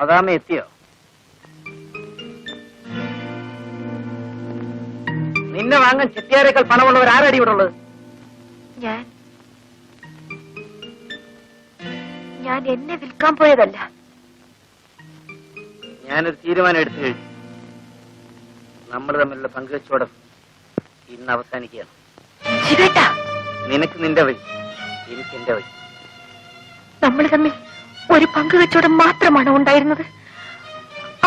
മദാമ എത്തിയോ? നിന്നെ വാങ്ങാൻ ചെട്ടിയാരേക്കാൾ പണമുള്ളവർ ആരടി ഇവിടെ ഉള്ളത്? ഞാൻ എന്നെ വിൽക്കാൻ പോയതല്ല. ഞാനൊരു തീരുമാനം എടുത്തു കഴിഞ്ഞു. നമ്മൾ തമ്മിലുള്ള പങ്കുവെച്ചോടം ഇന്ന് അവസാനിക്കുകയാണ്. നിനക്ക് നിന്റെ വഴി, എനിക്ക് എന്റെ വഴി. നമ്മൾ തമ്മിൽ ഒരു പങ്കുവെച്ചോടം മാത്രമാണ് ഉണ്ടായിരുന്നത്.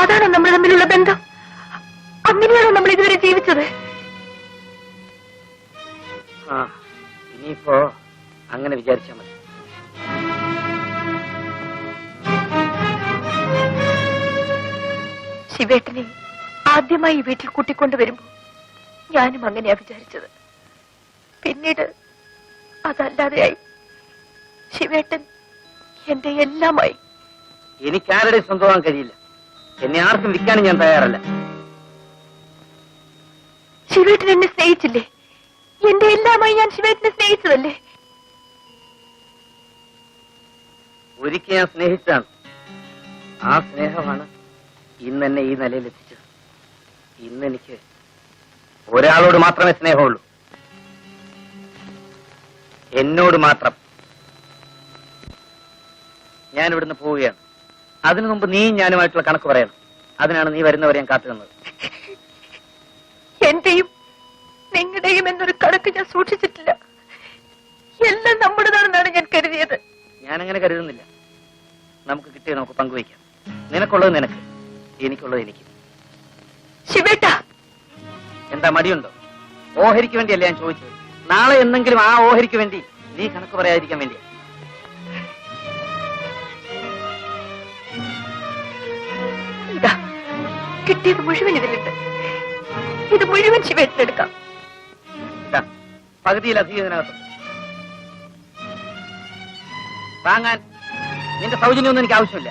അതാണോ നമ്മൾ തമ്മിലുള്ള ബന്ധം? അങ്ങനെയാണോ നമ്മൾ ഇതുവരെ ജീവിച്ചത്? ഇനിയിപ്പോ അങ്ങനെ വിചാരിച്ചാൽ മതി. ശിവേട്ടനെ ആദ്യമായി വീട്ടിൽ കൂട്ടിക്കൊണ്ടുവരുമ്പോ ഞാനും അങ്ങനെയാ വിചാരിച്ചത്. പിന്നീട് അതല്ലാതെയായി. ശിവേട്ടൻ എന്റെ എല്ലാമായി. എനിക്കാരുടെ സ്വന്തമാകാൻ കഴിയില്ല. എന്നെ ആർക്കും വിൽക്കാനും ഞാൻ തയ്യാറല്ല. ശിവേട്ടൻ എന്നെ സ്നേഹിച്ചില്ലേ? എന്റെ എല്ലാമായി ഞാൻ ശിവേട്ടനെ സ്നേഹിച്ചതല്ലേ? ഒരിക്കൽ ഞാൻ സ്നേഹിച്ചതാണ്. ആ സ്നേഹമാണ് ഇന്നെന്നെ ഈ നിലയിൽ എത്തിച്ചത്. ഇന്നെനിക്ക് ഒരാളോട് മാത്രമേ സ്നേഹമുള്ളൂ, എന്നോട് മാത്രം. ഞാൻ ഇവിടുന്ന് പോവുകയാണ്. അതിനു മുമ്പ് നീയും ഞാനുമായിട്ടുള്ള കണക്ക് പറയണം. അതിനാണ് നീ വരുന്നവരെ ഞാൻ കാത്തുനിന്നത്. എന്റെയും നിങ്ങളുടെയും എന്നൊരു കണക്ക് ഞാൻ സൂക്ഷിച്ചിട്ടില്ല. എല്ലാം നമ്മുടേതാണെന്നാണ് ഞാൻ കരുതിയത്. ഞാനങ്ങനെ കരുതുന്നില്ല. നമുക്ക് കിട്ടിയത് നമുക്ക് പങ്കുവയ്ക്കാം. നിനക്കുള്ളത് നിനക്ക്, എനിക്കുള്ളത് എനിക്ക്. ശിവേട്ട, എന്താ മടിയുണ്ടോ? ഓഹരിക്ക് വേണ്ടിയല്ല ഞാൻ ചോദിച്ചത്. നാളെ എന്തെങ്കിലും ആ ഓഹരിക്ക് വേണ്ടി നീ കണക്ക് പറയാതിരിക്കാൻ വേണ്ടിയാ. ഇതാ കിട്ടിയത് മുഴുവൻ ഇതിലുണ്ട്. ഇത് മുഴുവൻ ശിവേട്ടനെടുക്കാം. പകുതിയിലധികം ഇതിനകത്തുണ്ട്. വാങ്ങാൻ നിന്റെ സൗജന്യമൊന്നും എനിക്ക് ആവശ്യമില്ല.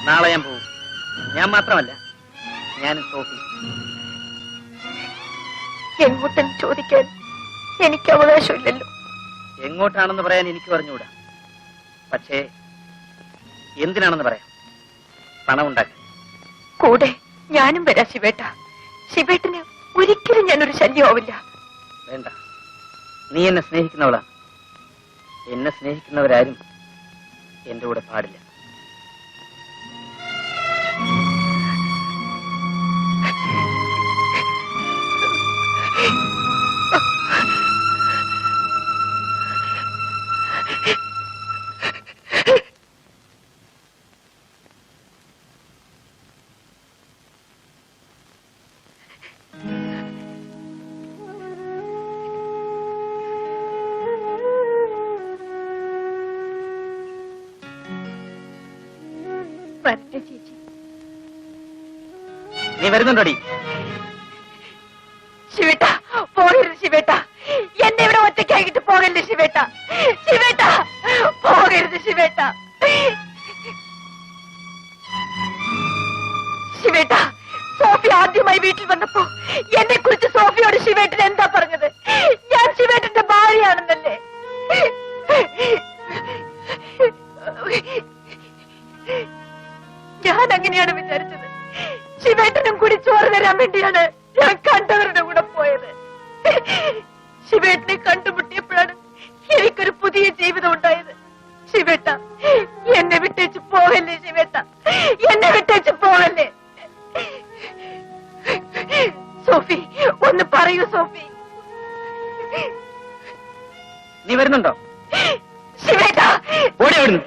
നാളെ ഞാൻ പോകും. ഞാൻ മാത്രമല്ല, ഞാനും സോഫി. എങ്ങോട്ടെന്ന് ചോദിക്കാൻ എനിക്ക് അവകാശമില്ലല്ലോ. എങ്ങോട്ടാണെന്ന് പറയാൻ എനിക്ക് പറഞ്ഞുകൂടാ. പക്ഷേ എന്തിനാണെന്ന് പറയാം. പണം ഉണ്ടാക്കാൻ. കൂടെ ഞാനും വരാം ശിവേട്ട. ശിവേട്ടന് ഒരിക്കലും ഞാനൊരു ശല്യമാവില്ല. വേണ്ട, നീ എന്നെ സ്നേഹിക്കുന്നവളാണ്. എന്നെ സ്നേഹിക്കുന്നവരാരും എന്റെ കൂടെ പാടില്ല. നീ വരുന്നുണ്ടോടി? ശിവേട്ട, പോകരുത് ശിവേട്ട. എന്നെ ഇവിടെ ഒറ്റയ്ക്കായിട്ട് പോകല്ലേ ശിവേട്ട. ശിവേട്ട, പോകരുത് ശിവേട്ട. ശിവേട്ട, സോഫി ആദ്യമായി വീട്ടിൽ വന്നപ്പോ എന്നെ കുറിച്ച് സോഫിയോട് ശിവേട്ടൻ എന്താ പറഞ്ഞത്? ഞാൻ ശിവേട്ടന്റെ ഭാര്യയാണെന്നല്ലേ? ഞാൻ അങ്ങനെയാണ് വിചാരിച്ചത്. ശിവേട്ടനും കൂടി ചോറ് തരാൻ വേണ്ടിയാണ് ഞാൻ കണ്ടവരുടെ കൂടെ പോയത്. ശിവേട്ടനെ കണ്ടുമുട്ടിയപ്പോഴാണ് എനിക്കൊരു പുതിയ ജീവിതം ഉണ്ടായത്. ശിവേട്ട, എന്നെ വിട്ടേച്ച് പോകല്ലേ ശിവേട്ട. എന്നെ വിട്ടേച്ച് പോകല്ലേ. സോഫി, ഒന്ന് പറയൂ സോഫി. നീ വരുന്നുണ്ടോ? ശിവേട്ട, ഓടി ഓടുന്നു.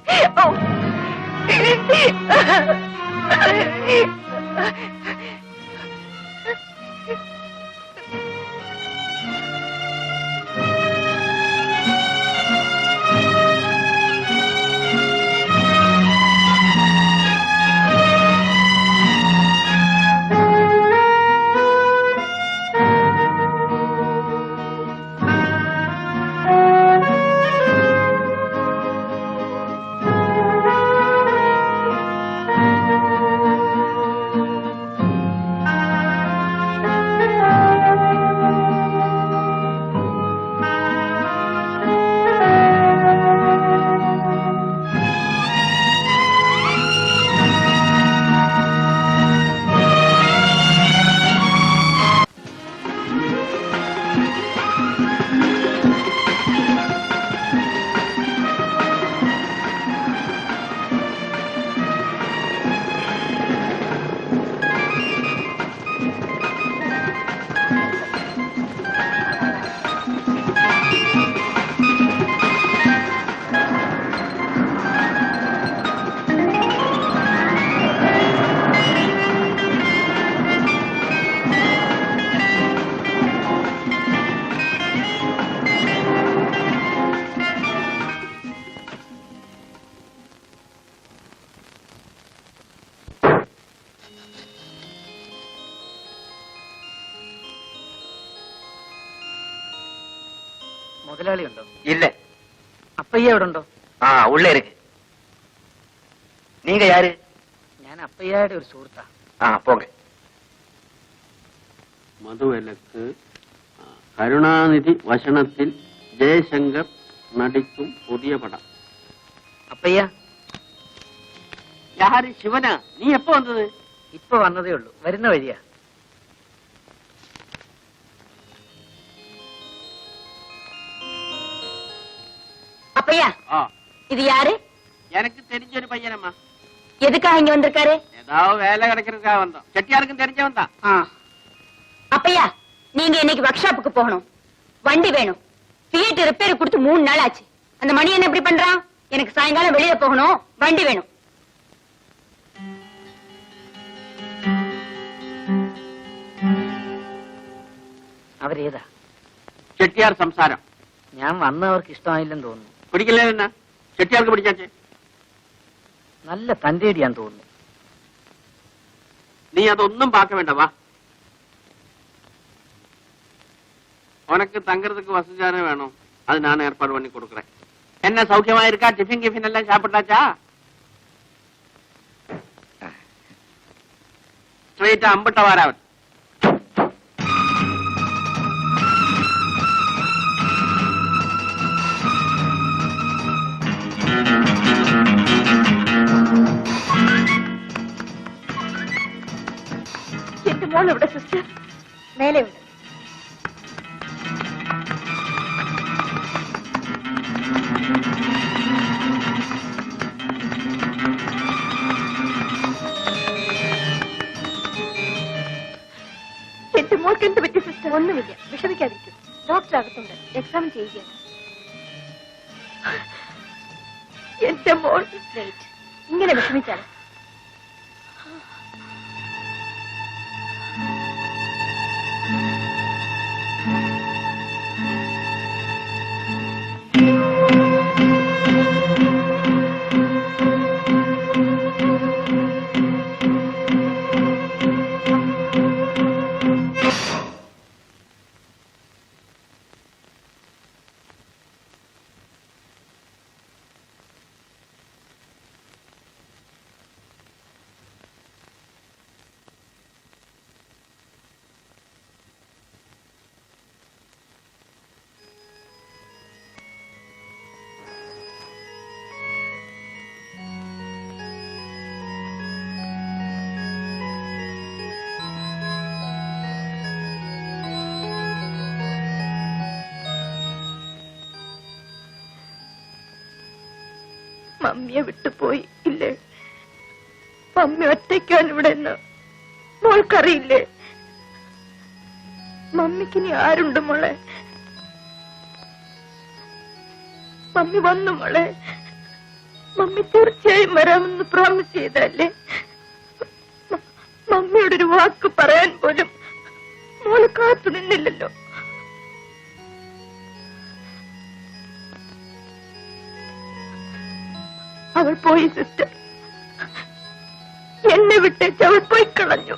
മുതലാളി ഉണ്ടോ? இல்ல. അപ്പയ്യ എവിടെ ഉണ്ടോ? உள்ள இருக்கு. நீங்க யாரு? ഞാൻ അപ്പയ്യയുടെ ഒരു സുഹൃത്താ. போங்க. മധുവിലക്ക് കരുണാനിധി വശനത്തിൽ ജയശങ്കർ നടിക്കും പുതിയ പടം. അപ്പയ്യ യാര് ശിവനാ? നീ എപ്പോ വന്നത്? ഇപ്പൊ വന്നതേ ഉള്ളൂ, വരുന്ന വഴിയാ. அப்பையா இது யாரு? எனக்கு தெரிஞ்ச ஒரு பையனம்மா. எதுக்காக இங்க வந்திருக்காரு? ஏதாவது வேலை கிடைக்கிறதுக்காக வந்தோம். செட்டியாருக்கும் தெரிஞ்சவன் தான். அப்பையா நீங்க இன்னைக்கு ஒர்க் ஷாப்புக்கு போகணும். வண்டி வேணும். தியேட்டர் ரிப்பேர் கொடுத்து 3 நாள் ஆச்சு. அந்த மணி என்ன இப்படி பண்றான்? எனக்கு சாயங்காலம் வெளியே போகணும், வண்டி வேணும். അവരേതാ? ചെട്ടിയാർ സംസാരം. ഞാൻ വന്നവർക്ക് ഇഷ്ടമായില്ലെന്ന് തോന്നുന്നു. പിടിക്കില്ലേ? എന്നാ ചെട്ടിയാർക്ക് പിടിക്കാച്ചേ? നല്ല തന്റേടിയാന്ന് തോന്നുന്നു. നീ അതൊന്നും പാക്ക വേണ്ട, വാ. உனக்கு தங்கறதுக்கு வசதியான வேணும், அது நான் ஏற்பாடு பண்ணி கொடுக்குறேன். என்ன சௌக்கியமா இருக்கா? டிஃபின் கிஃபின் எல்லாம் சாப்பிட்டாச்சா? ஸ்ட்ரெயிட்டா அம்பட்ட வாராவன். എന്റെ മോൾ എവിടെ സിസ്റ്റർ? മേലെ ഉണ്ട്. എന്റെ മോൾക്ക് എന്ത് പറ്റി സിസ്റ്റർ? ഒന്നുമില്ല, വിഷമിക്കാതിരിക്കും. ഡോക്ടർ അകത്തുണ്ട്, എക്സാം ചെയ്യുകയാണ്. എന്റെ മോൾ ഇങ്ങനെ വിഷമിച്ചാണ്. മമ്മിയെ വിട്ടുപോയി ഇല്ലേ? മമ്മി ഒറ്റയ്ക്കാണ് ഇവിടെ നിന്ന് മോൾക്കറിയില്ലേ? മമ്മിക്കിനി ആരുണ്ട് മോളെ? മമ്മി വന്നു മോളെ. മമ്മി തീർച്ചയായും വരാമെന്ന് പ്രോമിസ് ചെയ്തല്ലേ? മമ്മിയോടൊരു വാക്ക് പറയാൻ പോലും മോള് കാത്തു നിന്നില്ലല്ലോ. അവൾ പോയി സിസ്റ്റർ, എന്നെ വിട്ടേച്ച് അവൾ പോയി കളഞ്ഞു.